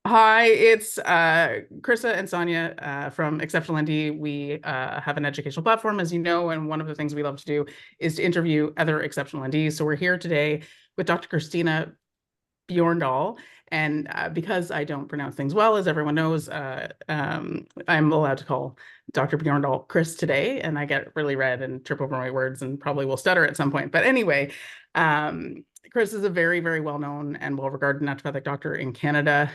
Hi, it's Krista and Sonia from Exceptional ND. We have an educational platform, as you know, and one of the things we love to do is to interview other exceptional NDs. So we're here today with Dr. Christina Bjorndal. And because I don't pronounce things well, as everyone knows, I'm allowed to call Dr. Bjorndal Chris today, and I get really red and trip over my words and probably will stutter at some point. But anyway, Chris is a very, very well-known and well-regarded naturopathic doctor in Canada.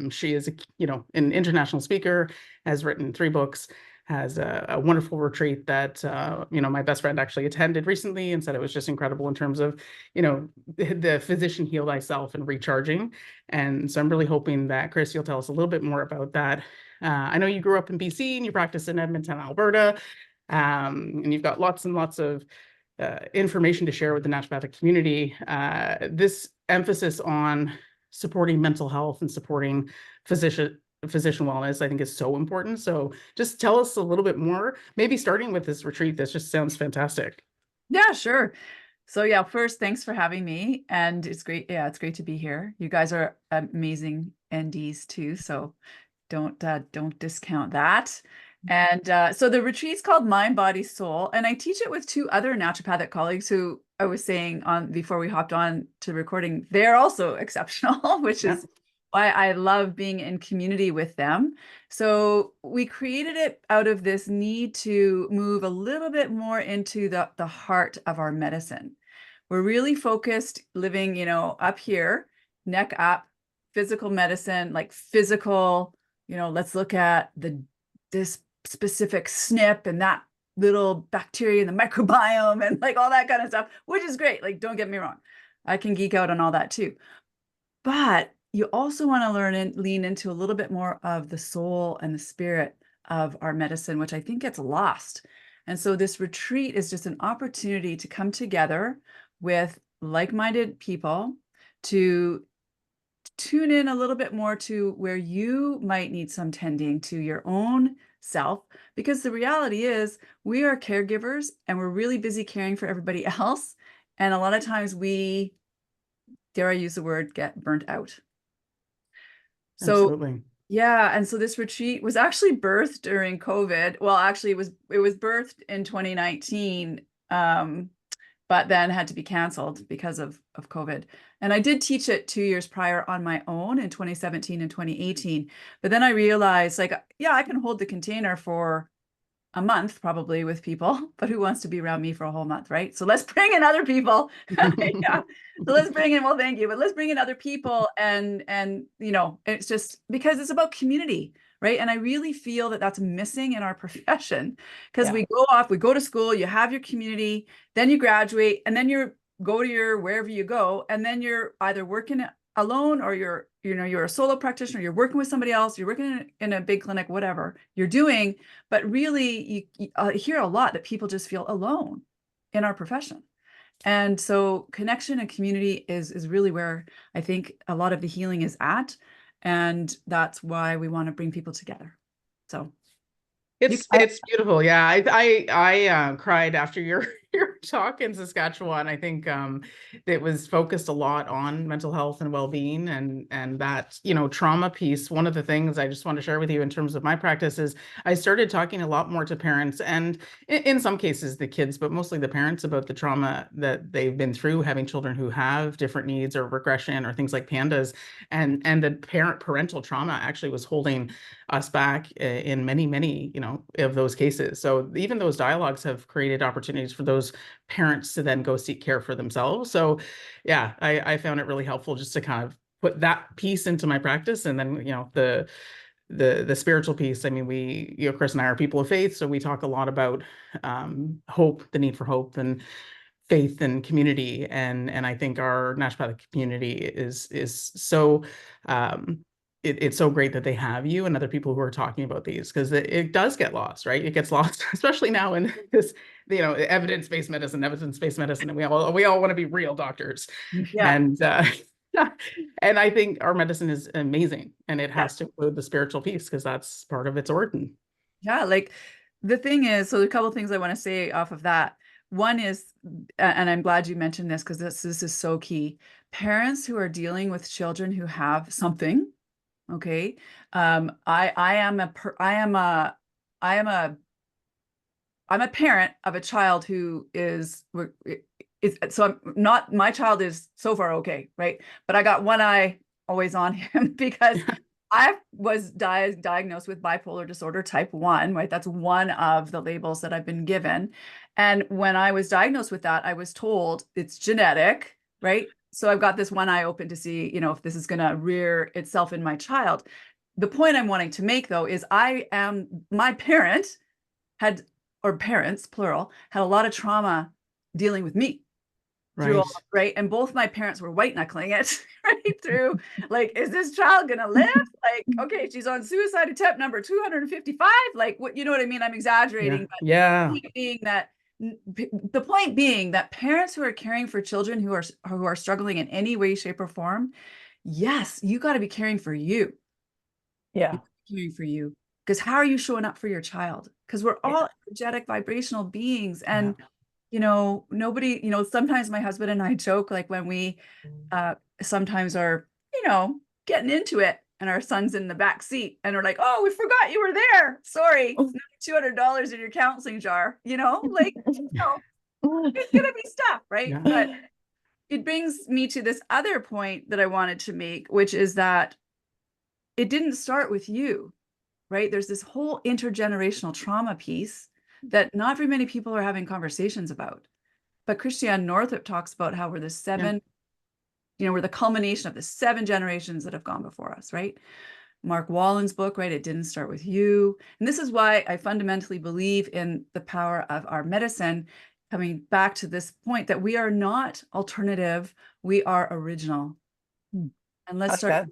She is, an international speaker, has written 3 books, has a wonderful retreat that, my best friend actually attended recently and said it was just incredible in terms of, the physician heal thyself and recharging. And so I'm really hoping that, Chris, you'll tell us a little bit more about that. I know you grew up in BC and you practice in Edmonton, Alberta, and you've got lots and lots of information to share with the naturopathic community. This emphasis on supporting mental health and supporting physician wellness, I think, is so important. So just tell us a little bit more, maybe starting with this retreat. This just sounds fantastic. Yeah, sure. So yeah, first, thanks for having me. And it's great. Yeah, it's great to be here. You guys are amazing NDs too. So don't discount that. And so the retreat's called Mind, Body, Soul. And I teach it with 2 other naturopathic colleagues who I was saying on before we hopped on to recording, they're also exceptional, which Yeah. is why I love being in community with them. So we created it out of this need to move a little bit more into the heart of our medicine. We're really focused living, up here, neck up, physical medicine, like physical, let's look at this specific SNP and that little bacteria in the microbiome and like all that kind of stuff, which is great. Like, don't get me wrong. I can geek out on all that too. But you also want to learn and lean into a little bit more of the soul and the spirit of our medicine, which I think gets lost. And so this retreat is just an opportunity to come together with like-minded people to tune in a little bit more to where you might need some tending to your own self, because the reality is we are caregivers and we're really busy caring for everybody else. And a lot of times we, dare I use the word, get burnt out. So Absolutely. yeah, and so this retreat was actually birthed during COVID. Well, actually it was birthed in 2019, but then had to be canceled because of COVID. And I did teach it 2 years prior on my own in 2017 and 2018. But then I realized, like, yeah, I can hold the container for a month probably with people, but who wants to be around me for a whole month, right? So let's bring in other people. Yeah. So let's bring in, well, thank you, but let's bring in other people and it's just because it's about community, right? And I really feel that that's missing in our profession because Yeah. we go to school, you have your community, then you graduate, and then you go to your wherever you go, and then you're either working alone or you're a solo practitioner, you're working with somebody else, you're working in a big clinic, whatever you're doing. But really, you hear a lot that people just feel alone in our profession. And so connection and community is really where I think a lot of the healing is at. And that's why we want to bring people together. So It's beautiful. Yeah. I cried after your your talk in Saskatchewan. I think it was focused a lot on mental health and well-being and that, trauma piece. One of the things I just want to share with you in terms of my practice is I started talking a lot more to parents and in some cases the kids, but mostly the parents about the trauma that they've been through, having children who have different needs or regression or things like pandas. And the parental trauma actually was holding us back in many, many, of those cases. So even those dialogues have created opportunities for those parents to then go seek care for themselves. So yeah, I found it really helpful just to kind of put that piece into my practice. And then, the spiritual piece. I mean, Chris and I are people of faith, so we talk a lot about hope, the need for hope and faith and community. And I think our naturopathic community is so it's so great that they have you and other people who are talking about these because it does get lost, right? It gets lost, especially now in this, evidence-based medicine, and we all want to be real doctors, yeah, and and I think our medicine is amazing, and it yeah, has to include the spiritual piece because that's part of its origin. yeah. Like the thing is, so a couple of things I want to say off of that. One is, and I'm glad you mentioned this because this is so key. Parents who are dealing with children who have something, Okay. I am I am a I'm a parent of a child who is so I'm not, my child is so far okay, right? But I got one eye always on him because I was diagnosed with bipolar disorder type 1, right? That's one of the labels that I've been given. And when I was diagnosed with that, I was told it's genetic, right? So I've got this one eye open to see, if this is going to rear itself in my child. The point I'm wanting to make, though, is my parent had, or parents, plural, had a lot of trauma dealing with me through all, Right. right? And both my parents were white knuckling it right through. Like, is this child gonna live? Like, okay, she's on suicide attempt number 255. Like, what, you know what I mean? I'm Yeah. exaggerating, but Yeah. the point being that parents who are caring for children who are struggling in any way, shape, or form, yes, you got to be caring for you. Yeah. Caring for you, because how are you showing up for your child? Because we're Yeah. all energetic vibrational beings, Yeah. and nobody, sometimes my husband and I joke, like when we sometimes are, getting into it and our son's in the back seat and we're like, oh, we forgot you were there, sorry, $200 in your counseling jar, like, it's gonna be stuff, right? Yeah. But it brings me to this other point that I wanted to make, which is that it didn't start with you, right? There's this whole intergenerational trauma piece that not very many people are having conversations about. But Christiane Northrup talks about how we're the Yeah. seven, we're the culmination of the 7 generations that have gone before us, right? Mark Wallen's book, right? It didn't start with you. And this is why I fundamentally believe in the power of our medicine, coming back to this point that we are not alternative, we are original. And let's How's start. that?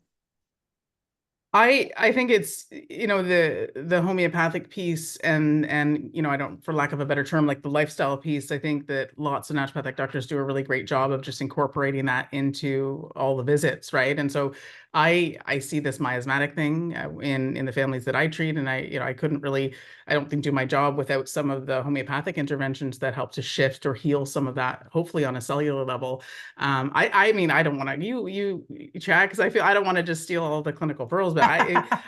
I think it's, the homeopathic piece and I don't, for lack of a better term, like the lifestyle piece. I think that lots of naturopathic doctors do a really great job of just incorporating that into all the visits, right? And so I see this miasmatic thing in the families that I treat, and I couldn't really, I don't think, do my job without some of the homeopathic interventions that help to shift or heal some of that, hopefully on a cellular level. I mean, I don't want to, you chat, because I feel I don't want to just steal all the clinical pearls, but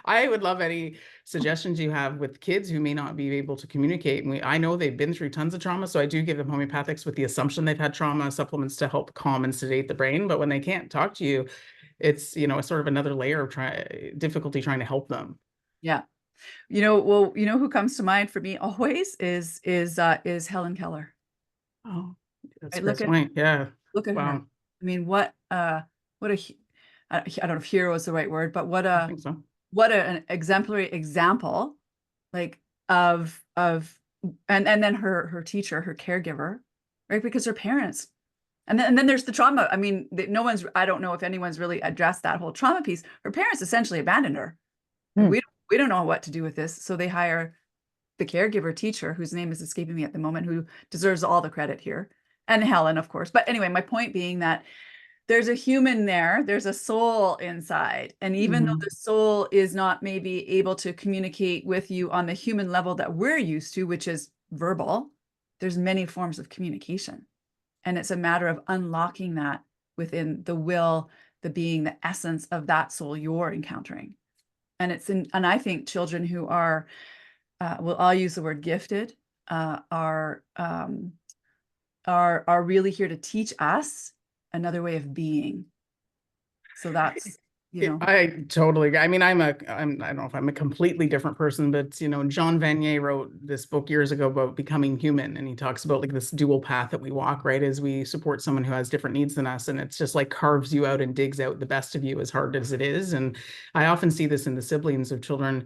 I would love any suggestions you have with kids who may not be able to communicate. And I know they've been through tons of trauma, so I do give them homeopathics with the assumption they've had trauma, supplements to help calm and sedate the brain. But when they can't talk to you, it's, a sort of another layer of difficulty trying to help them. Yeah. Well, who comes to mind for me always is Helen Keller. Oh, that's a Right? great point. Yeah. Look at her. Wow. I mean, what a I don't know if hero is the right word, but I think so. an exemplary example, like of and then her teacher, her caregiver, right? Because her parents. And then there's the trauma. I mean, I don't know if anyone's really addressed that whole trauma piece. Her parents essentially abandoned her. And we don't know what to do with this. So they hire the caregiver teacher, whose name is escaping me at the moment, who deserves all the credit here. And Helen, of course. But anyway, my point being that there's a human there, there's a soul inside. And even though the soul is not maybe able to communicate with you on the human level that we're used to, which is verbal, there's many forms of communication. And it's a matter of unlocking that within the will, the being, the essence of that soul you're encountering. And and I think children who are, well, I'll use the word gifted, are really here to teach us another way of being. So that's, I totally agree. I mean, I don't know if I'm a completely different person, but John Vanier wrote this book years ago about becoming human, and he talks about like this dual path that we walk, right? As we support someone who has different needs than us, and it's just like carves you out and digs out the best of you, as hard as it is. And I often see this in the siblings of children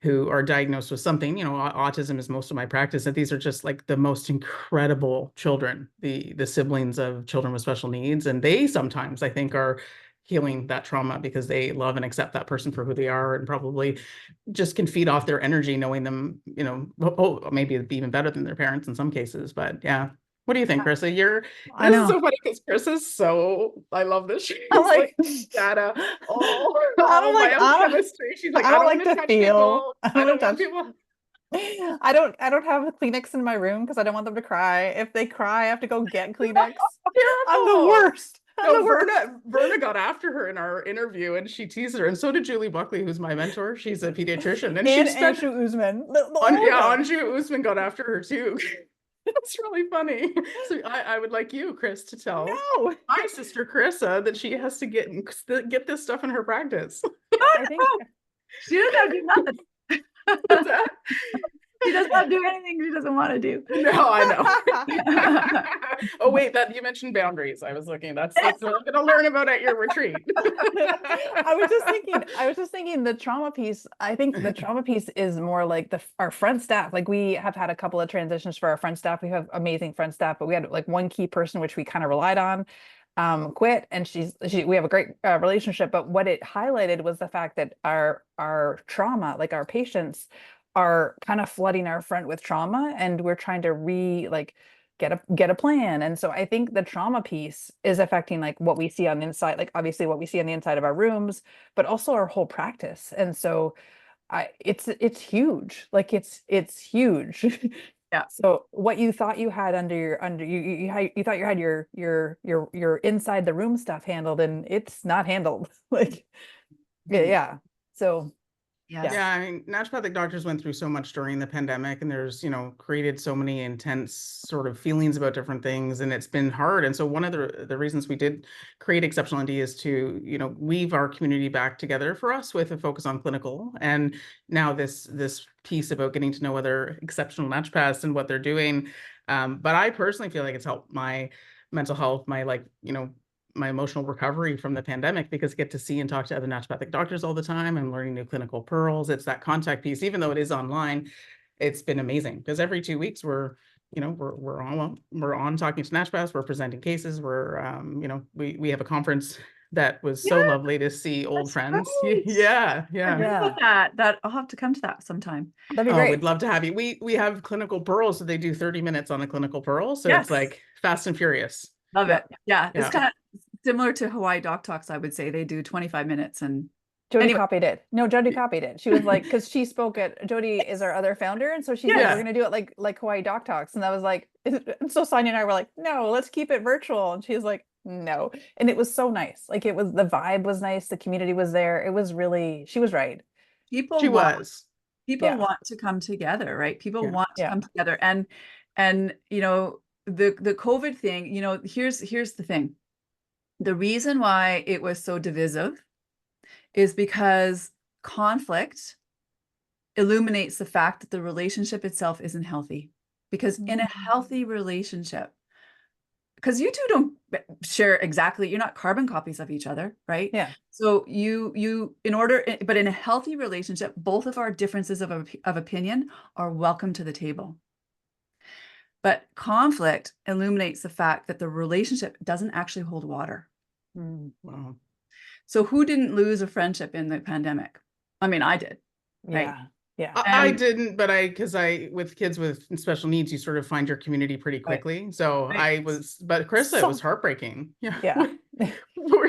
who are diagnosed with something. Autism is most of my practice, and these are just like the most incredible children, the siblings of children with special needs, and they sometimes, I think, are healing that trauma because they love and accept that person for who they are, and probably just can feed off their energy knowing them, maybe it'd be even better than their parents in some cases. But yeah. What do you think, Carissa? I This is know. so funny because Chris is so, I love this. She's I'm like like, data, all I don't like, biochemistry. She's like, I I don't don't like want to to touch feel. people. I I don't want don't to want touch. people. I don't have a Kleenex in my room because I don't want them to cry. If they cry, I have to go get Kleenex. I'm the Terrible. worst. No, Verna got after her in our interview and she teased her. And so did Julie Buckley, who's my mentor. She's a pediatrician. And she spent Anshu Usman. Anshu Usman got after her too. It's really funny. So I would like you, Chris, to tell my sister Carissa that she has to get this stuff in her practice. I think She doesn't have to do nothing. What's that? She does not do anything she doesn't want to do. No, I know. Oh wait, that you mentioned boundaries. I was looking. That's what I'm going to learn about at your retreat. I was just thinking the trauma piece. I think the trauma piece is more like our front staff. Like we have had a couple of transitions for our front staff. We have amazing front staff, but we had like one key person which we kind of relied on quit, and we have a great relationship. But what it highlighted was the fact that our trauma, like our patients, are kind of flooding our front with trauma, and we're trying to get a plan. And so I think the trauma piece is affecting like what we see on the inside, like obviously what we see on the inside of our rooms, but also our whole practice. And so it's huge. Like it's huge. Yeah. So what you thought you had you thought you had your inside the room stuff handled, and it's not handled. Like yeah. So Yes. Yeah, I mean, naturopathic doctors went through so much during the pandemic, and there's, created so many intense sort of feelings about different things, and it's been hard. And so one of the reasons we did create Exceptional ND is to, weave our community back together for us with a focus on clinical. And now this piece about getting to know other exceptional naturopaths and what they're doing. But I personally feel like it's helped my mental health, my my emotional recovery from the pandemic, because I get to see and talk to other naturopathic doctors all the time. I'm learning new clinical pearls. It's that contact piece, even though it is online. It's been amazing because every 2 weeks we're on talking to naturopaths. We're presenting cases. We have a conference that was so lovely to see old friends. Right. Yeah. That I'll have to come to that sometime. that'd be great. We'd love to have you. We have clinical pearls, so they do 30 minutes on a clinical pearl. So it's like fast and furious. Love it. Yeah. It's kind of similar to Hawaii Doc Talks, I would say. They do 25 minutes and Jody copied it. No, Jody copied it. She was like, because she spoke at, Jody is our other founder. And so she's like, we're going to do it like Hawaii Doc Talks. And I was like, and so Sonia and I were like, no, let's keep it virtual. And she's like, no. And it was so nice. Like the vibe was nice. The community was there. It was really, she was right. People want to come together, right? People want to come together. And the COVID thing, here's the thing. The reason why it was so divisive is because conflict illuminates the fact that the relationship itself isn't healthy. Because in a healthy relationship, because you two don't share exactly, you're not carbon copies of each other, right? Yeah. So but in a healthy relationship, both of our differences of opinion are welcome to the table. But conflict illuminates the fact that the relationship doesn't actually hold water. Wow. So who didn't lose a friendship in the pandemic? I mean, I did. Right? Yeah. I didn't, but because with kids with special needs, you sort of find your community pretty quickly. Right. So but Carissa, it was heartbreaking. Yeah. What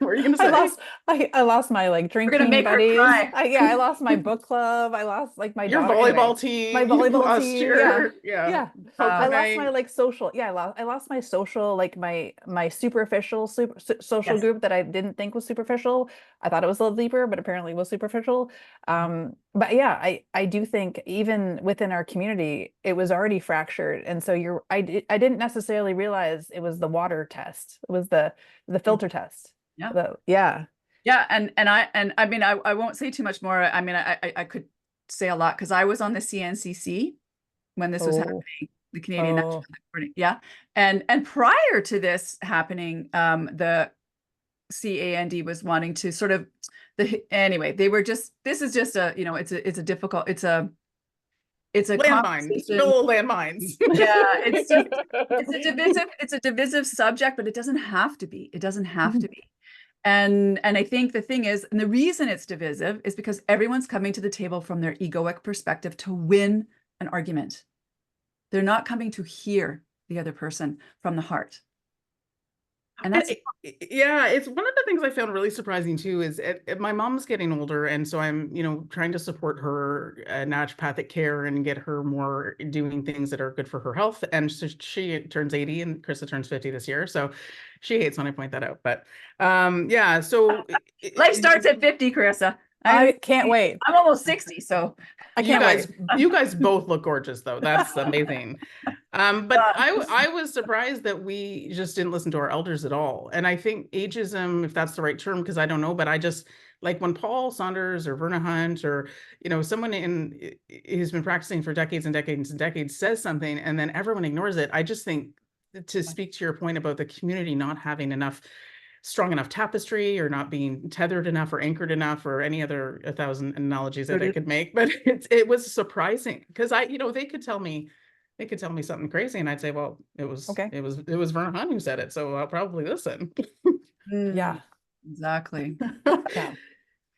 were you going to say? I lost my drinking buddies. I lost my book club. I lost my your volleyball team. My volleyball team. Yeah. I lost my social. Yeah, I lost my social, my superficial social group that I didn't think was superficial. I thought it was a little deeper, but apparently it was superficial. But yeah, I do think even within our community, it was already fractured. And so I didn't necessarily realize it was the water test. It was the filter test. Yeah. And I mean, I won't say too much more. I mean, I could say a lot because I was on the CNCC when this was happening, the Canadian Naturopathic Community. Yeah. And prior to this happening, the CAND was wanting to sort of anyway, they were just, this is just a, it's a difficult, it's a landmine, still landmines. Yeah, it's a divisive subject, but it doesn't have to be. It doesn't have to be. And I think the thing is, and the reason it's divisive is because everyone's coming to the table from their egoic perspective to win an argument. They're not coming to hear the other person from the heart. And that's Yeah, it's one of the things I found really surprising too is my mom's getting older, and so I'm, trying to support her naturopathic care and get her more doing things that are good for her health. And so she turns 80 and Krista turns 50 this year, so she hates when I point that out. But yeah, so life starts at 50, Carissa. I can't wait. I'm almost 60, so I can't wait. You guys both look gorgeous though. That's amazing. But I was surprised that we just didn't listen to our elders at all. And I think ageism, if that's the right term, because I don't know, but I just like when Paul Saunders or Verna Hunt or someone who's been practicing for decades and decades and decades says something and then everyone ignores it. I just think, to speak to your point about the community not having strong enough tapestry or not being tethered enough or anchored enough or any other 1,000 analogies that I could make, but it was surprising because they could tell me something crazy and I'd say, well, it was Verna Hunt who said it, so I'll probably listen. Yeah, exactly. Yeah.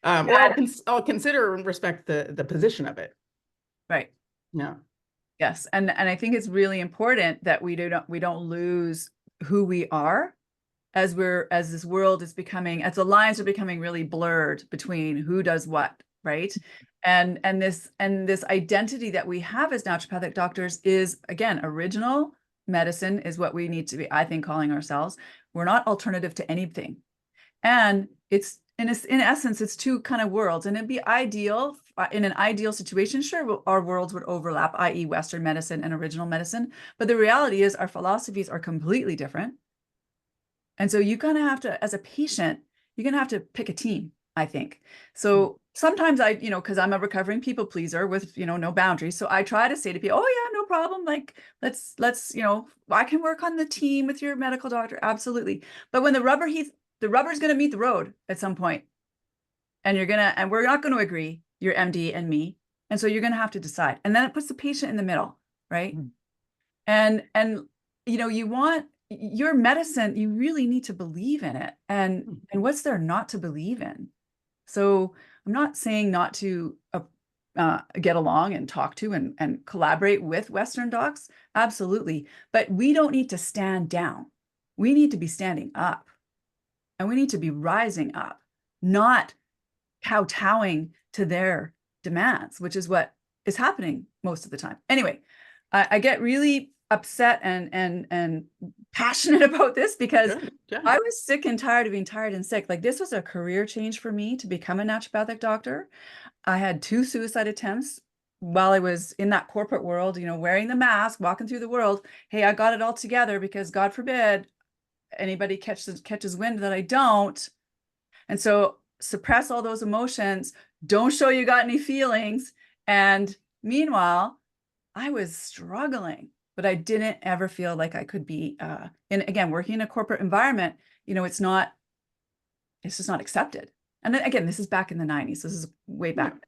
I'll consider and respect the position of it. Right. Yeah. Yes, and I think it's really important that we don't lose who we are as this world is becoming, as the lines are becoming really blurred between who does what, right? And this identity that we have as naturopathic doctors is, again, original medicine is what we need to be, I think, calling ourselves. We're not alternative to anything. And it's in essence, it's two kind of worlds, and it'd be ideal in an ideal situation. Sure, our worlds would overlap, i.e. Western medicine and original medicine. But the reality is our philosophies are completely different. And so you're going to have to, as a patient, you're going to have to pick a team, I think. So sometimes because I'm a recovering people pleaser with, no boundaries. So I try to say to people, oh yeah, no problem. Like, let's, I can work on the team with your medical doctor. Absolutely. But when the rubber's going to meet the road at some point, and we're not going to agree, your MD and me. And so you're going to have to decide. And then it puts the patient in the middle, right? And you want your medicine, you really need to believe in it. And what's there not to believe in? So I'm not saying not to get along and talk to and collaborate with Western docs. Absolutely. But we don't need to stand down. We need to be standing up. And we need to be rising up, not kowtowing to their demands, which is what is happening most of the time. Anyway, I get really upset and passionate about this because I was sick and tired of being tired and sick. Like, this was a career change for me to become a naturopathic doctor. I had 2 suicide attempts while I was in that corporate world, wearing the mask, walking through the world. Hey, I got it all together because God forbid anybody catches wind that I don't. And so suppress all those emotions. Don't show you got any feelings. And meanwhile, I was struggling, but I didn't ever feel like I could be, and again, working in a corporate environment, it's just not accepted. And then again, this is back in the 90s. This is way back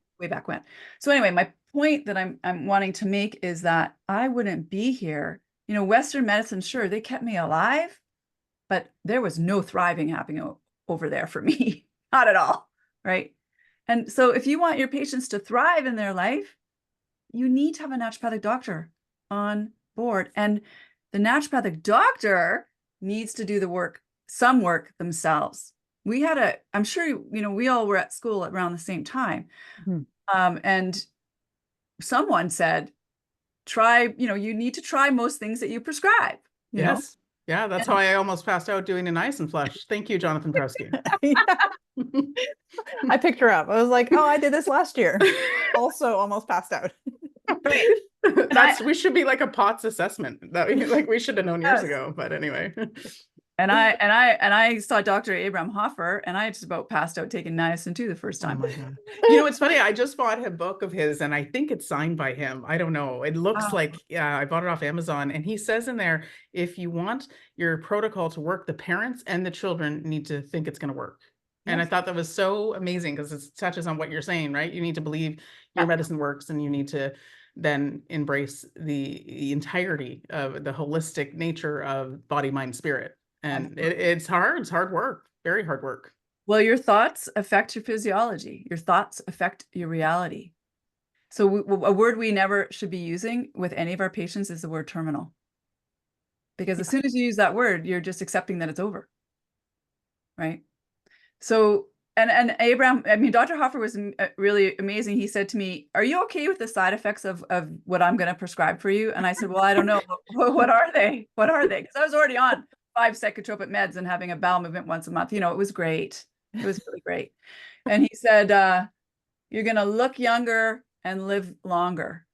when. So anyway, my point that I'm wanting to make is that I wouldn't be here. Western medicine, sure, they kept me alive, but there was no thriving happening over there for me. Not at all, right? And so if you want your patients to thrive in their life, you need to have a naturopathic doctor on board. And the naturopathic doctor needs to do some work themselves. I'm sure, we all were at school around the same time. And someone said, you need to try most things that you prescribe. You know? Yeah, that's how I almost passed out doing an ice and flush. Thank you, Jonathan Prowski. I picked her up. I was like, oh, I did this last year. Also almost passed out. We should be like a POTS assessment that we should have known years ago, but anyway. And I saw Dr. Abraham Hoffer, and I just about passed out taking niacin too the first time. Oh my God. It's funny. I just bought a book of his, and I think it's signed by him. I don't know. It looks like, I bought it off Amazon, and he says in there, if you want your protocol to work, the parents and the children need to think it's going to work. And I thought that was so amazing because it touches on what you're saying, right? You need to believe your medicine works, and you need to then embrace the entirety of the holistic nature of body, mind, spirit. And it's hard work, very hard work. Well, your thoughts affect your physiology. Your thoughts affect your reality. So a word we never should be using with any of our patients is the word terminal. Because as soon as you use that word, you're just accepting that it's over. right? So, and Abraham, I mean, Dr. Hoffer was really amazing. He said to me, "Are you okay with the side effects of what I'm going to prescribe for you?" And I said, "Well, I don't know. What are they? What are they?" Because I was already on 5 psychotropic meds and having a bowel movement once a month. You know, it was great. It was really great. And he said, "You're going to look younger and live longer."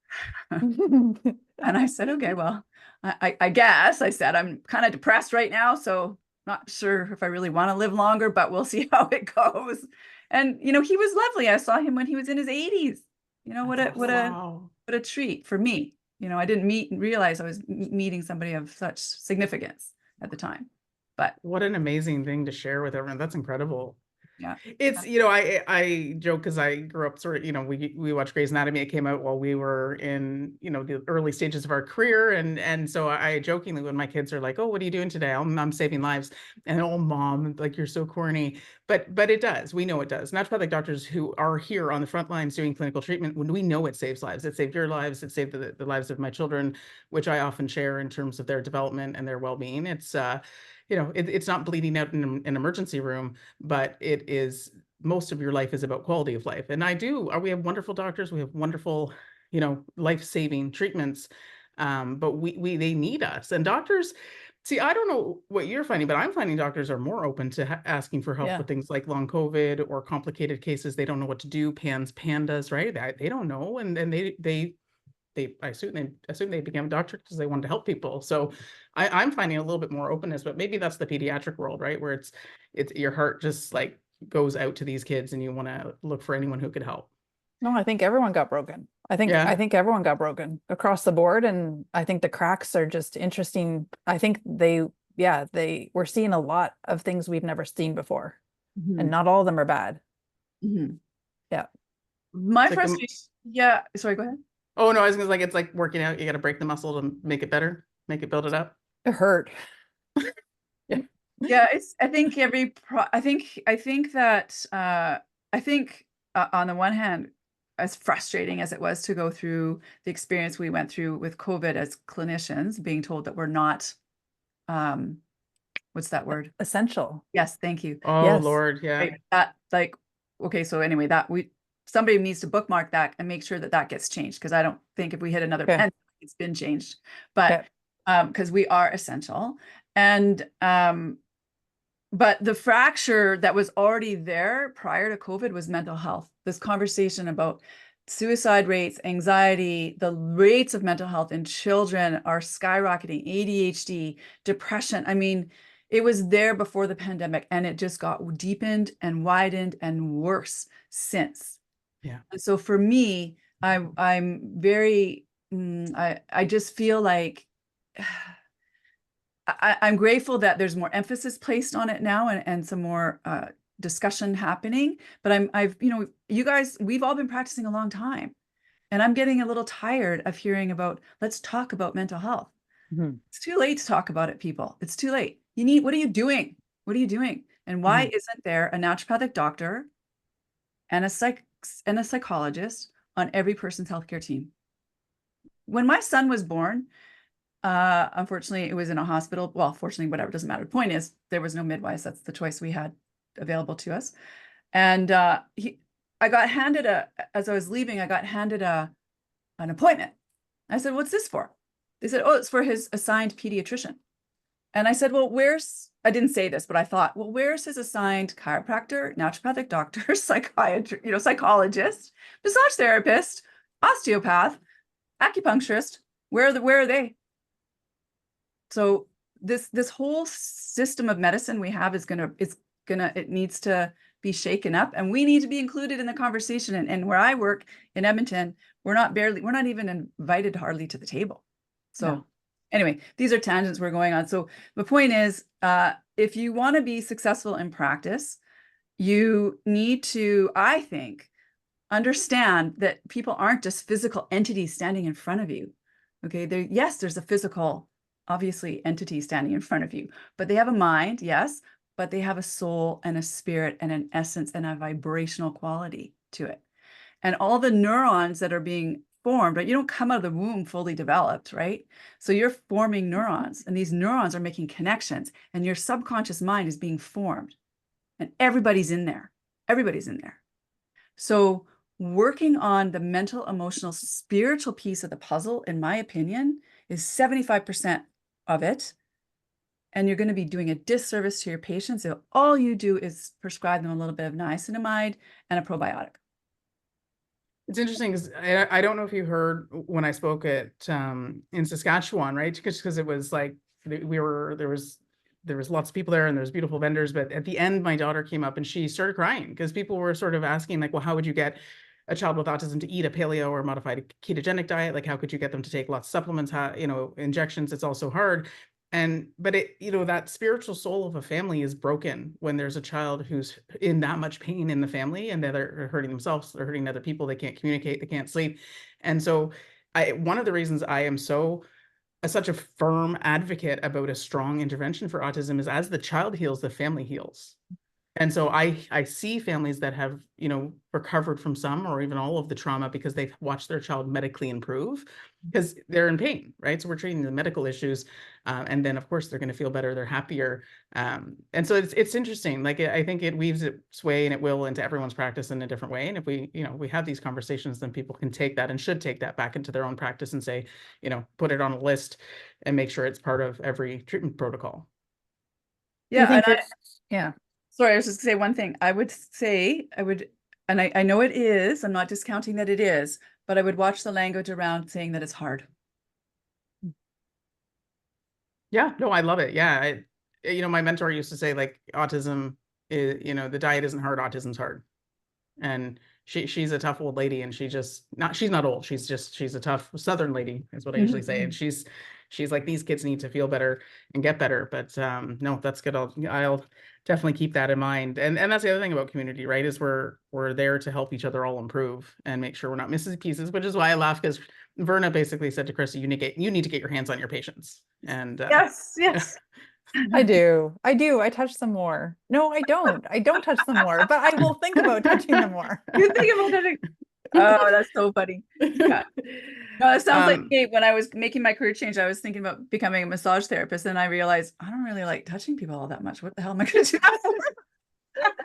And I said, "Okay, well, I guess." I said, "I'm kind of depressed right now, so not sure if I really want to live longer, but we'll see how it goes." And you know, he was lovely. I saw him when he was in his 80s. You know, Wow. what a treat for me. You know, I didn't realize I was meeting somebody of such significance at the time. But What an amazing thing to share with everyone. That's incredible. yeah, It's, I joke because I grew up sort of, we watched Grey's Anatomy. It came out while we were in, the early stages of our career. And so I jokingly, when my kids are like, "Oh, what are you doing today?" I'm saving lives. And, "Oh, mom, like, you're so corny." But it does. We know it does. Naturopathic doctors who are here on the front lines doing clinical treatment, when we know it saves lives, it saved your lives, it saved the lives of my children, which I often share in terms of their development and their well-being. It's, it's not bleeding out in an emergency room, but it is, most of your life is about quality of life. And we have wonderful doctors, we have wonderful, life-saving treatments. But they need us. And doctors, see, I don't know what you're finding, but I'm finding doctors are more open to asking for help Yeah. with things like long COVID or complicated cases. They don't know what to do. Pandas, right? They don't know. And then I assume they became a doctor because they wanted to help people. So I'm finding a little bit more openness, but maybe that's the pediatric world, right? Where it's your heart just like goes out to these kids and you want to look for anyone who could help. No, I think everyone got broken. I Yeah. think everyone got broken across the board. And I think the cracks are just interesting. I think we're seeing a lot of things we've never seen before. And not all of them are bad. Mm-hmm. Yeah. My It's like frustration. Yeah. Sorry, go ahead. Oh no, I was gonna like, it's like working out. You got to break the muscle to make it better, build it up. It hurt. Yeah. Yeah, I think on the one hand, as frustrating as it was to go through the experience we went through with COVID as clinicians, being told that we're not, what's that word? Essential. Yes, thank you. Oh Yes. Lord, yeah. Right, that, like, okay, so anyway, somebody needs to bookmark that and make sure that gets changed, because I don't think if we hit another Okay. pen, it's been changed. But because we are essential. And but the fracture that was already there prior to COVID was mental health. This conversation about suicide rates, anxiety, the rates of mental health in children are skyrocketing, ADHD, depression. I mean, it was there before the pandemic, and it just got deepened and widened and worse since. Yeah. And so for me, I'm very, I just feel like I'm grateful that there's more emphasis placed on it now, and some more discussion happening. But you guys, we've all been practicing a long time, and I'm getting a little tired of hearing about, let's talk about mental health. Mm-hmm. It's too late to talk about it, people. It's too late. What are you doing? What are you doing? And why isn't there a naturopathic doctor and a psychologist on every person's healthcare team? When my son was born, unfortunately, it was in a hospital. Well, fortunately, whatever, doesn't matter. The point is, there was no midwives. That's the choice we had available to us. And as I was leaving, I got handed an appointment. I said, "What's this for?" They said, "Oh, it's for his assigned pediatrician." And I said, "Well, I didn't say this, but I thought, well, where's his assigned chiropractor, naturopathic doctor, psychiatrist, psychologist, massage therapist, osteopath, acupuncturist? Where are they?" So this whole system of medicine we have it needs to be shaken up, and we need to be included in the conversation. And where I work in Edmonton, we're not even invited hardly to the table. So anyway, these are tangents we're going on. So the point is, if you want to be successful in practice, you need to, I think, understand that people aren't just physical entities standing in front of you. Okay, there's a physical, obviously, entity standing in front of you, but they have a mind, yes, but they have a soul and a spirit and an essence and a vibrational quality to it. And all the neurons that are being formed, right? You don't come out of the womb fully developed, right? So you're forming neurons, and these neurons are making connections, and your subconscious mind is being formed. and everybody's in there. Everybody's in there. So working on the mental, emotional, spiritual piece of the puzzle, in my opinion, is 75% of it. And you're going to be doing a disservice to your patients if all you do is prescribe them a little bit of niacinamide and a probiotic. It's interesting because I don't know if you heard when I spoke at in Saskatchewan, right? Because it was like there was lots of people there and there's beautiful vendors, but at the end my daughter came up and she started crying because people were sort of asking like, well, how would you get a child with autism to eat a paleo or modified ketogenic diet? Like, how could you get them to take lots of supplements, how, injections? It's all so hard. But that spiritual soul of a family is broken when there's a child who's in that much pain in the family, and they're hurting themselves, they're hurting other people, they can't communicate, they can't sleep. And so one of the reasons I am such a firm advocate about a strong intervention for autism is as the child heals, the family heals. And so I see families that have, recovered from some or even all of the trauma because they've watched their child medically improve because they're in pain, right? So we're treating the medical issues. And then of course they're going to feel better, they're happier. And so it's interesting. Like, I think it weaves its way, and it will, into everyone's practice in a different way. And if we have these conversations, then people can take that and should take that back into their own practice and say, put it on a list and make sure it's part of every treatment protocol. Yeah. Yeah. Sorry, I was just going to say one thing. And I know it is, I'm not discounting that it is, but I would watch the language around saying that it's hard. Yeah, no, I love it. Yeah. My mentor used to say, like, autism is, the diet isn't hard, autism's hard. And she's a tough old lady, and she's not old. She's a tough Southern lady is what I usually say. And she's like, these kids need to feel better and get better. But no, that's good. I'll definitely keep that in mind. And that's the other thing about community, right? Is we're there to help each other all improve and make sure we're not missing pieces, which is why I laugh, because Verna basically said to Chrissy, you need to get your hands on your patients. And yes. I do. I touch them more. No, I don't touch them more, but I will think about touching them more. You think about touching. Oh, that's so funny. Yeah. No, it sounds like me. When I was making my career change, I was thinking about becoming a massage therapist, and I realized I don't really like touching people all that much. What the hell am I going to do?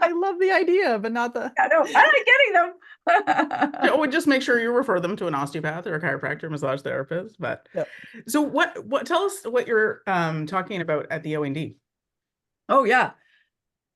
I love the idea, but not the. I like getting them. I would just make sure you refer them to an osteopath or a chiropractor, massage therapist. But Yep. So what? Tell us what you're talking about at the OND. Oh yeah,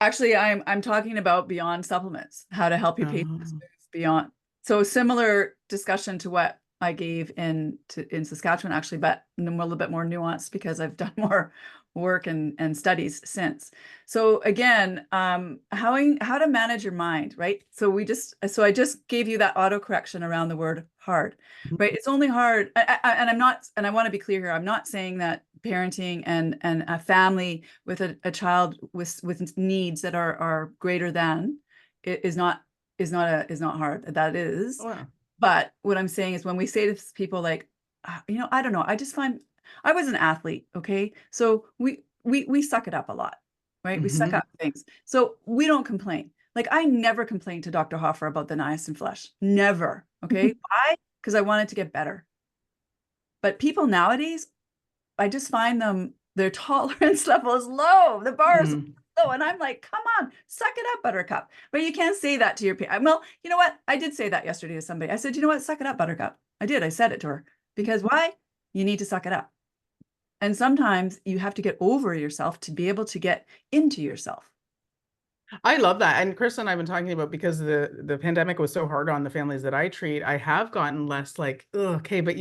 actually, I'm talking about beyond supplements, how to help your patients move beyond. So similar discussion to what I gave in Saskatchewan, actually, but a little bit more nuanced because I've done more work and studies since. So again, how to manage your mind, right? So I just gave you that autocorrection around the word hard, right? It's only hard, and I want to be clear here. I'm not saying that parenting and a family with a child with needs that are greater than is not hard. That is. Oh, wow. But what I'm saying is, when we say to people like, I don't know, I just find I was an athlete. Okay. So we suck it up a lot, right? We suck up things. So we don't complain. Like, I never complained to Dr. Hoffer about the niacin flush. Never. Okay. Why? Because I wanted to get better. But people nowadays, I just find their tolerance level is low. The bar is low. And I'm like, come on, suck it up, Buttercup. But you can't say that to your parents. Well, you know what? I did say that yesterday to somebody. I said, you know what? Suck it up, Buttercup. I did. I said it to her. Because why? You need to suck it up. And sometimes you have to get over yourself to be able to get into yourself. I love that. And Chris and I have been talking about, because the pandemic was so hard on the families that I treat, I have gotten less like, okay, but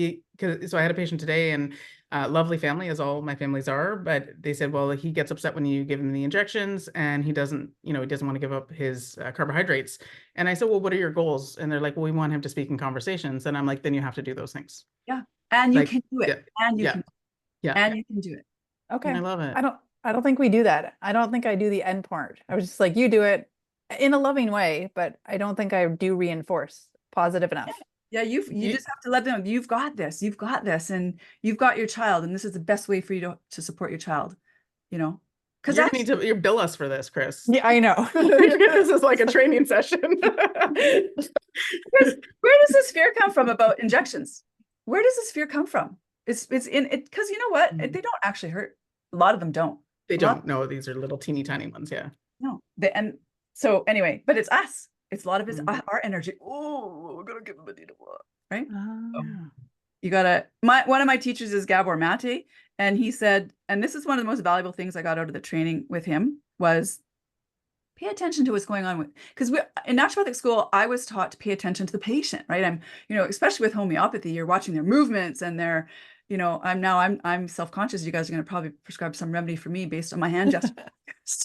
so I had a patient today, and lovely family, as all my families are, but they said, well, he gets upset when you give him the injections, and he doesn't want to give up his carbohydrates. And I said, well, what are your goals? And they're like, well, we want him to speak in conversations. And I'm like, then you have to do those things. Yeah. And you can do it. Yeah, and you can. Yeah. And you can do it. Okay. I love it. I don't think we do that. I don't think I do the end part. I was just like, you do it in a loving way, but I don't think I do reinforce positive enough. Yeah, you just have to let them know, you've got this, and you've got your child, and this is the best way for you to support your child, because you need to bill us for this, Chris. Yeah, I know. This is like a training session. Where does this fear come from about injections? Where does this fear come from? It's in it, because you know what? They don't actually hurt. A lot of them don't. They don't. No, these are little teeny tiny ones. Yeah. No, and So anyway, but it's us. It's a lot of his our energy. Oh, we're gonna give him a needle, right? So you gotta. One of my teachers is Gabor Mate, and he said, and this is one of the most valuable things I got out of the training with him was pay attention to what's going on with, because we in naturopathic school, I was taught to pay attention to the patient, right? I'm, especially with homeopathy, you're watching their movements and their, I'm self-conscious. You guys are going to probably prescribe some remedy for me based on my hand gesture.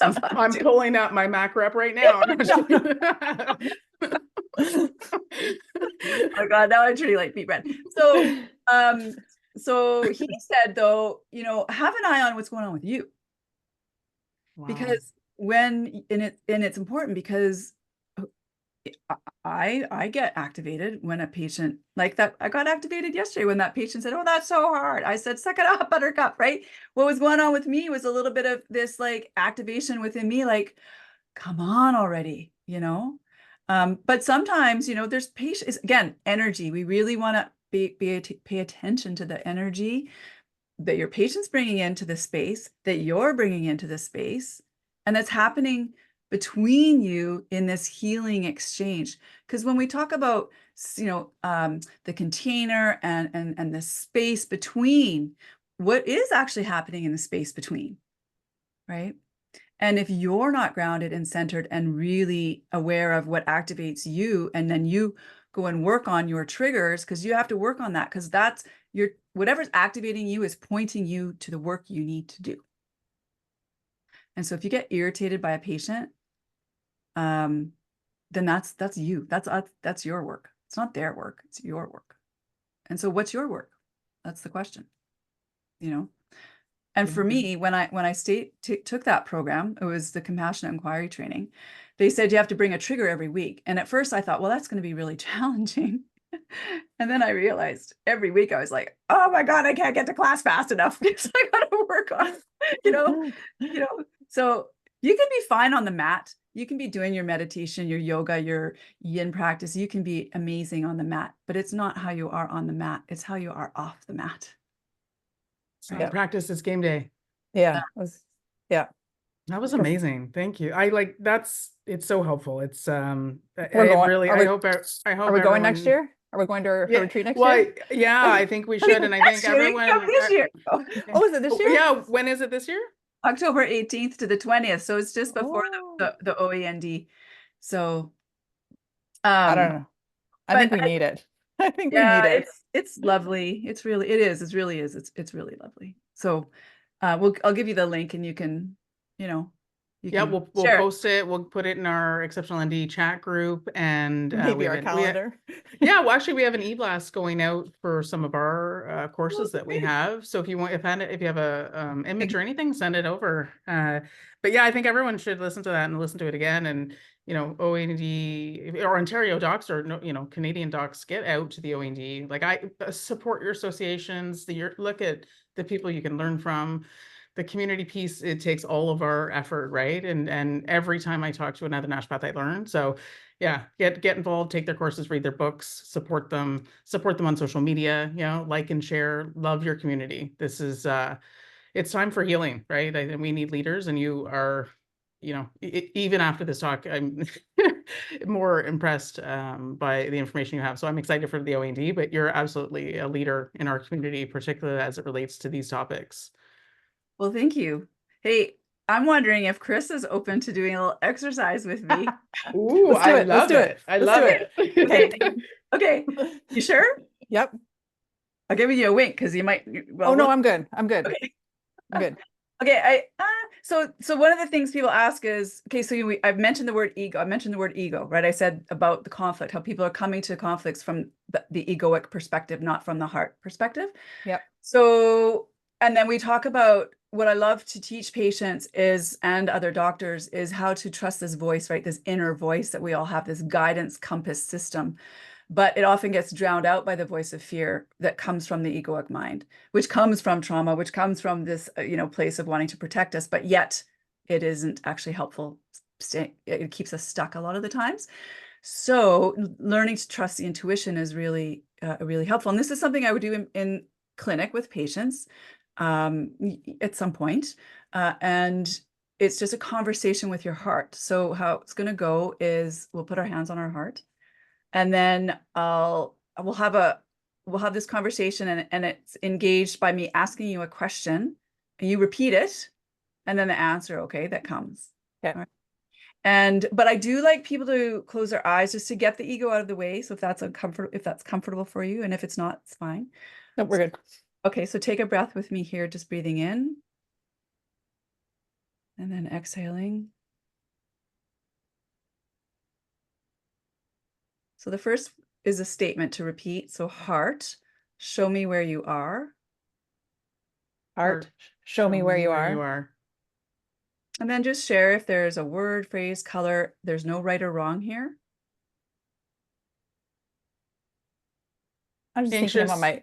I'm pulling up my Mac rep right now. Oh God, now I truly like beet bread. So he said though, have an eye on what's going on with you. Wow. Because it's important because I get activated when a patient like that. I got activated yesterday when that patient said, "Oh, that's so hard." I said, "Suck it up, buttercup," right? What was going on with me was a little bit of this like activation within me, like, come on already, but sometimes, there's patience, again, energy. We really want to pay attention to the energy that your patient's bringing into the space, that you're bringing into the space, and that's happening between you in this healing exchange. Because when we talk about, the container and the space between, what is actually happening in the space between, right? And if you're not grounded and centered and really aware of what activates you, and then you go and work on your triggers, because you have to work on that, because that's whatever's activating you is pointing you to the work you need to do. And so if you get irritated by a patient, then that's you. That's your work. It's not their work. It's your work. And so what's your work? That's the question, And for me, when I took that program, it was the compassionate inquiry training. They said you have to bring a trigger every week. And at first I thought, well, that's going to be really challenging. And then I realized every week I was like, oh my God, I can't get to class fast enough because I got to work on, So you can be fine on the mat. You can be doing your meditation, your yoga, your yin practice. You can be amazing on the mat, but it's not how you are on the mat. It's how you are off the mat. So practice is game day. Yeah. That was amazing. Thank you. It's so helpful. It's Are we going next year? Are we going to a retreat next year? Yeah, I think we should. And I think everyone this year. Oh, is it this year? Yeah. When is it this year? October 18th to the 20th. So it's just before the OAND. So I don't know. I think we need it. I think we need it. It's lovely. It really is. It's really lovely. So I'll give you the link and you can, we'll post it. We'll put it in our Exceptional ND chat group and maybe our calendar. Well, actually, we have an e-blast going out for some of our courses that we have. So if you have a image or anything, send it over. But yeah, I think everyone should listen to that and listen to it again. And OAND or Ontario docs or Canadian docs, get out to the OAND. Like, I support your associations. Look at the people you can learn from. The community piece, it takes all of our effort, right? And every time I talk to another naturopath, I learn. So yeah, get involved, take their courses, read their books, support them on social media, like and share, love your community. This is it's time for healing, right? And we need leaders, and you are, even after this talk, I'm more impressed by the information you have. So I'm excited for the OAND, but you're absolutely a leader in our community, particularly as it relates to these topics. Well, thank you. Hey, I'm wondering if Chris is open to doing a little exercise with me. Ooh, Let's do it. I love it. Okay. You sure? Yep. I'll give you a wink because you might. Well, no, I'm good. Okay. I'm good. Okay. So one of the things people ask is, okay, so I've mentioned the word ego. I mentioned the word ego, right? I said about the conflict, how people are coming to conflicts from the egoic perspective, not from the heart perspective. Yep. So, and then we talk about what I love to teach patients and other doctors is how to trust this voice, right? This inner voice that we all have, this guidance compass system. But it often gets drowned out by the voice of fear that comes from the egoic mind, which comes from trauma, which comes from this, place of wanting to protect us, but yet it isn't actually helpful. It keeps us stuck a lot of the times. So learning to trust the intuition is really, really helpful. And this is something I would do in clinic with patients at some point. And it's just a conversation with your heart. So how it's going to go is we'll put our hands on our heart, and then we'll have this conversation, and it's engaged by me asking you a question, and you repeat it, and then the answer, okay, that comes. Okay. But I do like people to close their eyes just to get the ego out of the way. So if that's comfortable for you, and if it's not, it's fine. No, we're good. Okay, so take a breath with me here, just breathing in and then exhaling. So the first is a statement to repeat. So heart, show me where you are. Heart, show me where you are. And then just share if there's a word, phrase, color. There's no right or wrong here. I'm just Anxious. thinking about my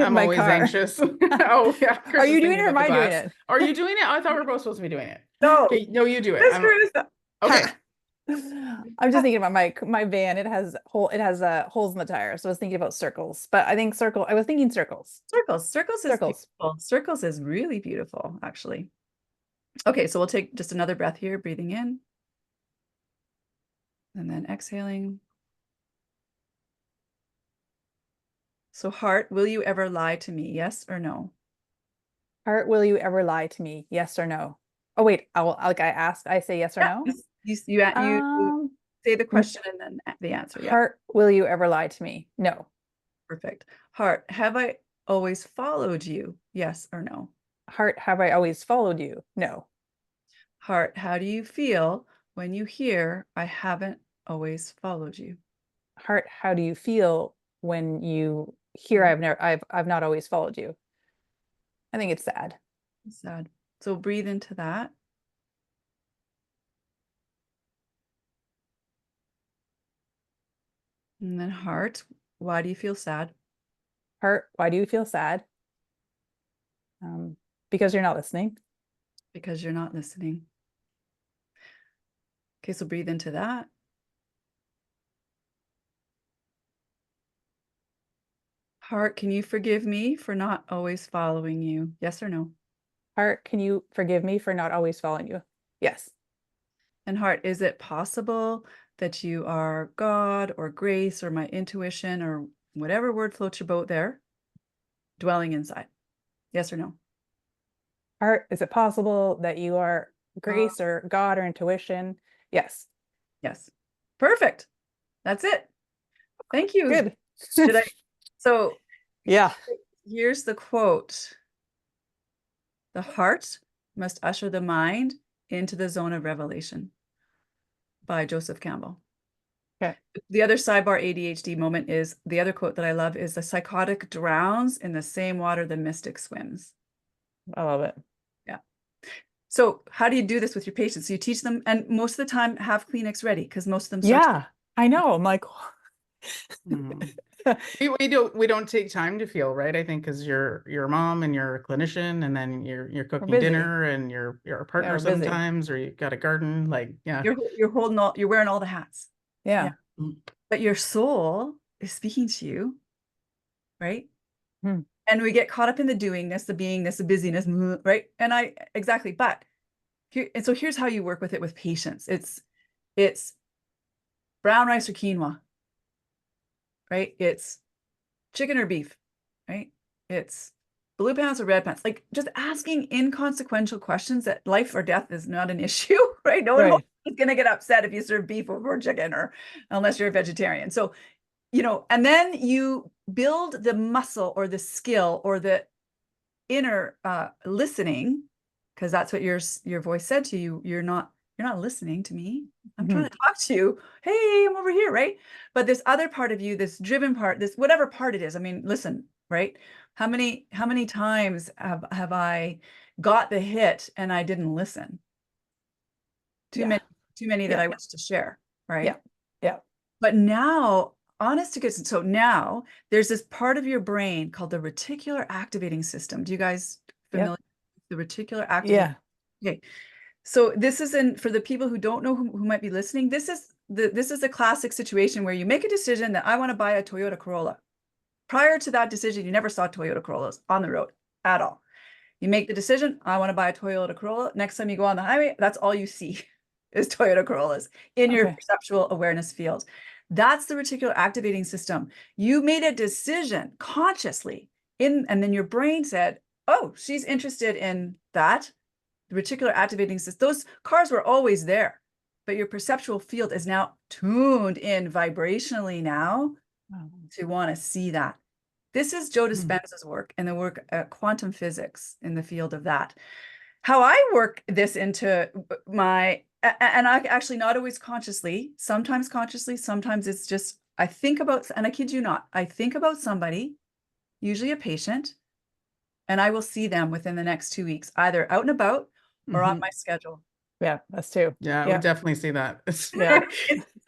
I'm my always car. anxious. Oh yeah. Chris Are is you doing thinking it or am about I the doing class. it? Are you doing it? I thought we were both supposed to be doing it. No, Okay, no, you do it. Okay. I'm just thinking about my van. It has holes in the tire, so I was thinking about circles. But I think I was thinking circles. Circles is beautiful. Circles is really beautiful, actually. Okay, so we'll take just another breath here, breathing in and then exhaling. So heart, will you ever lie to me? Yes or no? Heart, will you ever lie to me? Yes or no? Oh wait, I say yes or no. You say the question and then the answer. Yeah. Heart, will you ever lie to me? No. Perfect. Heart, have I always followed you? Yes or no? Heart, have I always followed you? No. Heart, how do you feel when you hear I haven't always followed you? Heart, how do you feel when you hear I've not always followed you? I think it's sad. It's sad. So breathe into that. And then heart, why do you feel sad? Heart, why do you feel sad? Because you're not listening. Because you're not listening. Okay, so breathe into that. Heart, can you forgive me for not always following you? Yes or no? Heart, can you forgive me for not always following you? Yes. And heart, is it possible that you are God or grace or my intuition or whatever word floats your boat there, dwelling inside? Yes or no? Heart, is it possible that you are grace or God or intuition? Yes. Yes. Perfect. That's it. Thank you. Good. So yeah. Here's the quote. The heart must usher the mind into the zone of revelation, by Joseph Campbell. Okay. The other sidebar ADHD moment is, the other quote that I love is, the psychotic drowns in the same water the mystic swims. I love it. Yeah. So how do you do this with your patients? You teach them, and most of the time have Kleenex ready, because most of them yeah, I know. I'm like, we don't take time to feel, right? I think because you're a mom and you're a clinician, and then you're cooking dinner, and you're a partner sometimes, or you've got a garden. Like, yeah, you're wearing all the hats. Yeah. But your soul is speaking to you, right? And we get caught up in the doingness, the beingness, the busyness, right? And exactly. But so here's how you work with it with patients. It's brown rice or quinoa, right? It's chicken or beef, right? It's blue pants or red pants. Like, just asking inconsequential questions that life or death is not an issue, right? No one is going to get upset if you serve beef over chicken, or unless you're a vegetarian. So, and then you build the muscle or the skill or the inner listening, because that's what your voice said to you. You're not listening to me. I'm trying to talk to you. Hey, I'm over here, right? But this other part of you, this driven part, this whatever part it is. I mean, listen, right? How many times have I got the hit and I didn't listen? Too many that I wish to share, right? Yeah. But now, honest to goodness, so now there's this part of your brain called the reticular activating system. Do you guys familiar with the reticular activating? Yeah. Okay. So this is for the people who don't know, who might be listening, this is a classic situation where you make a decision that I want to buy a Toyota Corolla. Prior to that decision, you never saw Toyota Corollas on the road at all. You make the decision, I want to buy a Toyota Corolla. Next time you go on the highway, that's all you see is Toyota Corollas in your perceptual awareness field. That's the reticular activating system. You made a decision consciously and then your brain said, oh, she's interested in that. The reticular activating system, those cars were always there, but your perceptual field is now tuned in vibrationally now to want to see that. This is Joe Dispenza's work and the work at quantum physics in the field of that. How I work this into my, and I actually not always consciously, sometimes consciously, sometimes it's just, I think about, and I kid you not, I think about somebody, usually a patient, and I will see them within the next 2 weeks, either out and about or on my schedule. Yeah, us too. Yeah, we definitely see that. Yeah.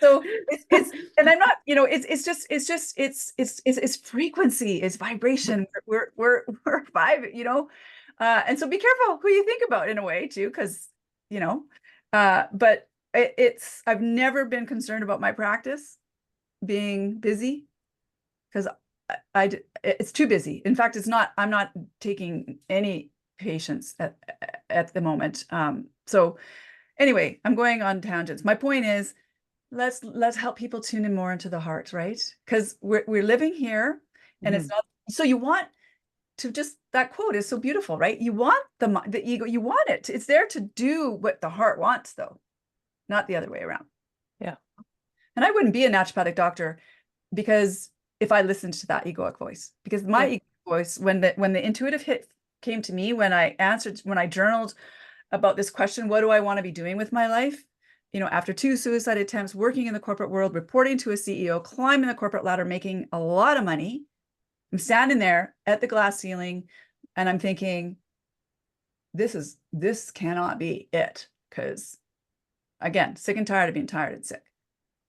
So it's and I'm not, you know, it's frequency, it's vibration. We're vibe, you know, and so be careful who you think about in a way too, because you know, but I've never been concerned about my practice being busy because it's too busy. In fact, I'm not taking any patients at the moment. So anyway, I'm going on tangents. My point is, let's help people tune in more into the heart, right? Because we're living here, and it's not. So you want to just, that quote is so beautiful, right? You want the ego, you want it. It's there to do what the heart wants, though, not the other way around. Yeah. And I wouldn't be a naturopathic doctor because if I listened to that egoic voice, because my egoic voice, when the intuitive hit came to me, when I journaled about this question, what do I want to be doing with my life? You know, after 2 suicide attempts, working in the corporate world, reporting to a CEO, climbing the corporate ladder, making a lot of money. I'm standing there at the glass ceiling and I'm thinking, this cannot be it. Because again, sick and tired of being tired and sick.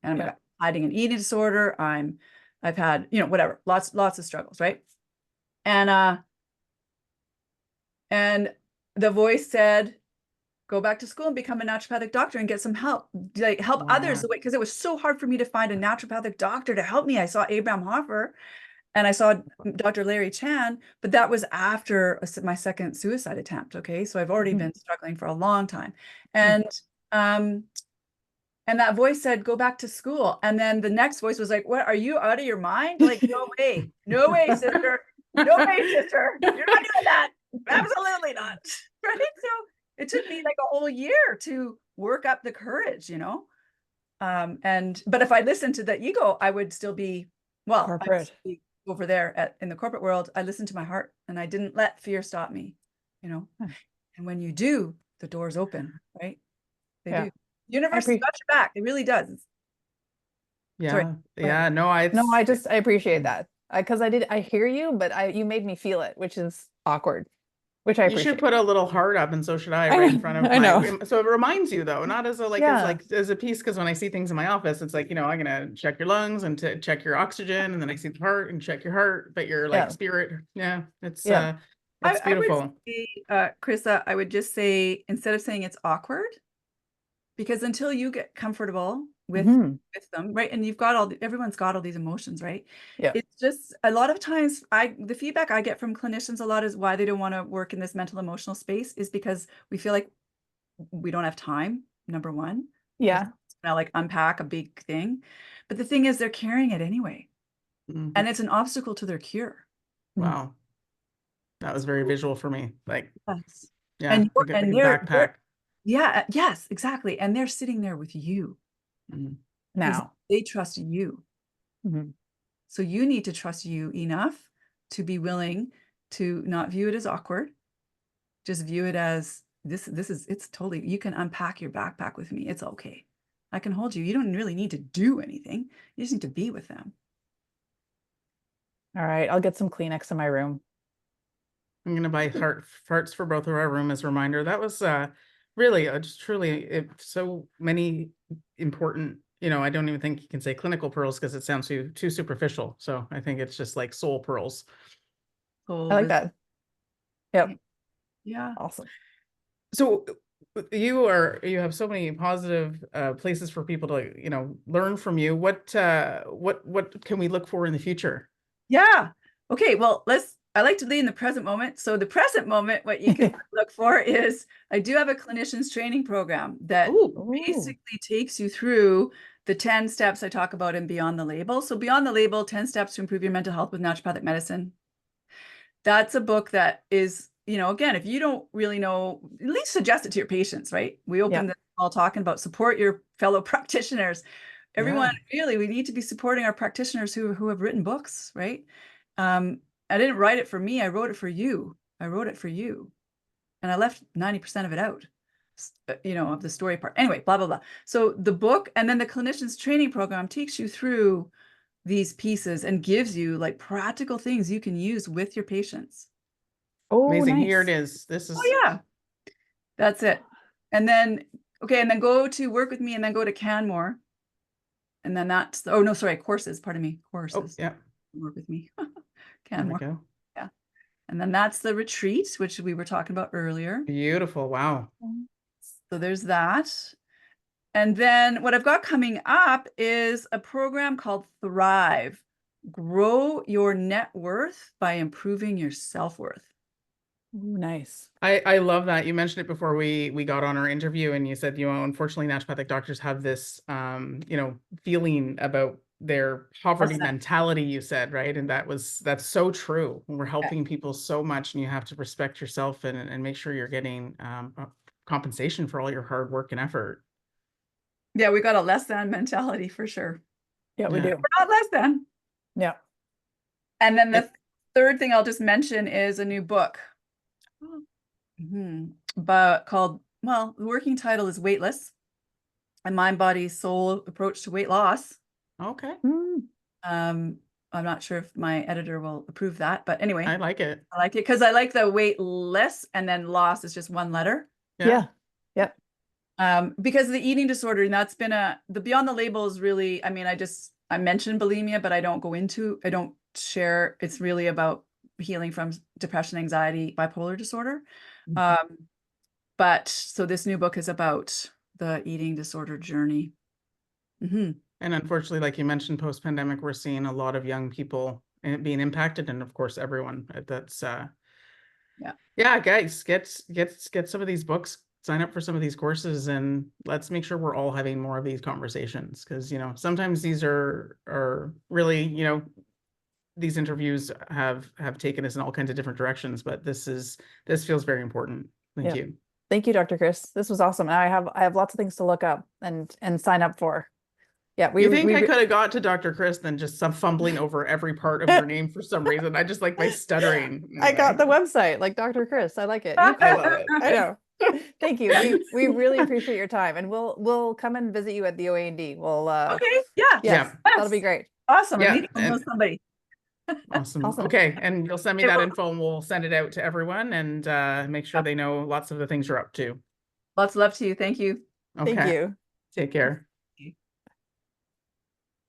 And I'm hiding an eating disorder. I've had, you know, whatever, lots of struggles, right? And the voice said, go back to school and become a naturopathic doctor and get some help, like help others the way, because it was so hard for me to find a naturopathic doctor to help me. I saw Abraham Hoffer and I saw Dr. Larry Chan, but that was after my second suicide attempt. Okay. So I've already been struggling for a long time. And that voice said, go back to school. And then the next voice was like, what, are you out of your mind? Like, no way, sister. No way, sister. You're not doing that. Absolutely not. Right. So it took me like a whole year to work up the courage, you know? But if I listened to the ego, I would still be, over there in the corporate world. I listened to my heart and I didn't let fear stop me, you know? And when you do, the doors open, right? They do. Universe got your back. It really does. Yeah. Sorry. Yeah. No, I appreciate that. Because I hear you, but you made me feel it, which is awkward. Which I appreciate. You should put a little heart up, and so should I, right in front of my. So it reminds you, though, not as a as a piece. Because when I see things in my office, it's like, you know, I'm gonna check your lungs and to check your oxygen, and then I see the heart and check your heart, but your like spirit. Yeah, it's beautiful. I would say, Krista, I would just say, instead of saying it's awkward, because until you get comfortable with them, right? And everyone's got all these emotions, right? Yeah. It's just a lot of times the feedback I get from clinicians a lot is why they don't want to work in this mental emotional space is because we feel like we don't have time, number one. Yeah. It's kind of like unpack a big thing. But the thing is they're carrying it anyway. And it's an obstacle to their cure. Wow. That was very visual for me. Like, yes. Yeah. And they're backpack. Yeah. Yes, exactly. And they're sitting there with you. Now they trust you. So you need to trust you enough to be willing to not view it as awkward. Just view it as it's totally, you can unpack your backpack with me. It's okay. I can hold you. You don't really need to do anything. You just need to be with them. All right. I'll get some Kleenex in my room. I'm going to buy hearts for both of our room as a reminder. That was really just truly so many important, you know, I don't even think you can say clinical pearls because it sounds too superficial. So I think it's just like soul pearls. I like that. Yep. Yeah. Awesome. So you have so many positive places for people to, you know, learn from you. What can we look for in the future? Yeah. Okay. Well, let's I like to lead in the present moment. So the present moment, what you can look for is I do have a clinician's training program that basically takes you through the 10 steps I talk about in Beyond the Label. So Beyond the Label, 10 Steps to Improve Your Mental Health with Naturopathic Medicine. That's a book that is, you know, again, if you don't really know, at least suggest it to your patients, right? We opened this all talking about support your fellow practitioners. Everyone, really, we need to be supporting our practitioners who have written books, right? I didn't write it for me. I wrote it for you. I wrote it for you. And I left 90% of it out, you know, of the story part. Anyway, blah, blah, blah. So the book and then the clinician's training program takes you through these pieces and gives you like practical things you can use with your patients. Oh, amazing. nice. Here it is. This is. Oh, yeah. That's it. And then, okay. And then go to Work With Me and then go to Canmore. And then that's, oh, no, sorry, courses. Pardon me. Courses. Oh, yeah. Work With Me. Canmore. Canmore. Yeah. And then that's the retreat, which we were talking about earlier. Beautiful. Wow. So there's that. And then what I've got coming up is a program called Thrive. Grow your net worth by improving your self-worth. Ooh, nice. I love that. You mentioned it before we got on our interview, and you said, you know, unfortunately, naturopathic doctors have this, you know, feeling about their poverty mentality, you said, right? And that's so true. We're helping people so much, and you have to respect yourself and make sure you're getting compensation for all your hard work and effort. Yeah, we got a less than mentality for sure. Yeah, we do. We're not less than. Yeah. And then the third thing I'll just mention is a new book. But called, well, the working title is Weightless: A Mind, Body, Soul Approach to Weight Loss. Okay. I'm not sure if my editor will approve that, but anyway. I like it. I like it because I like the weightless and then loss is just one letter. Yeah. Yep. Because the eating disorder, and that's been the Beyond the Label is really, I mean, I mentioned bulimia, but I don't share. It's really about healing from depression, anxiety, bipolar disorder. But so this new book is about the eating disorder journey. And unfortunately, like you mentioned, post-pandemic, we're seeing a lot of young people being impacted, and of course, everyone. That's yeah, guys, get some of these books, sign up for some of these courses, and let's make sure we're all having more of these conversations, because, you know, sometimes these are really, you know, these interviews have taken us in all kinds of different directions, but this feels very important. Thank you. Thank you, Dr. Chris. This was awesome. And I have lots of things to look up and sign up for. Yeah, you think I could have got to Dr. Chris than just some fumbling over every part of your name for some reason? I just like my stuttering. I got the website, like Dr. Chris. I like it. I love it. I know. Thank you. We really appreciate your time, and we'll come and visit you at the OAND. We'll okay. Yeah. Yes, that'll be great. Awesome. Yeah, I know somebody. Awesome. Okay, and you'll send me that info, and we'll send it out to everyone, and make sure they know lots of the things you're up to. Lots of love to you. Thank you. Okay. Thank you. Take care.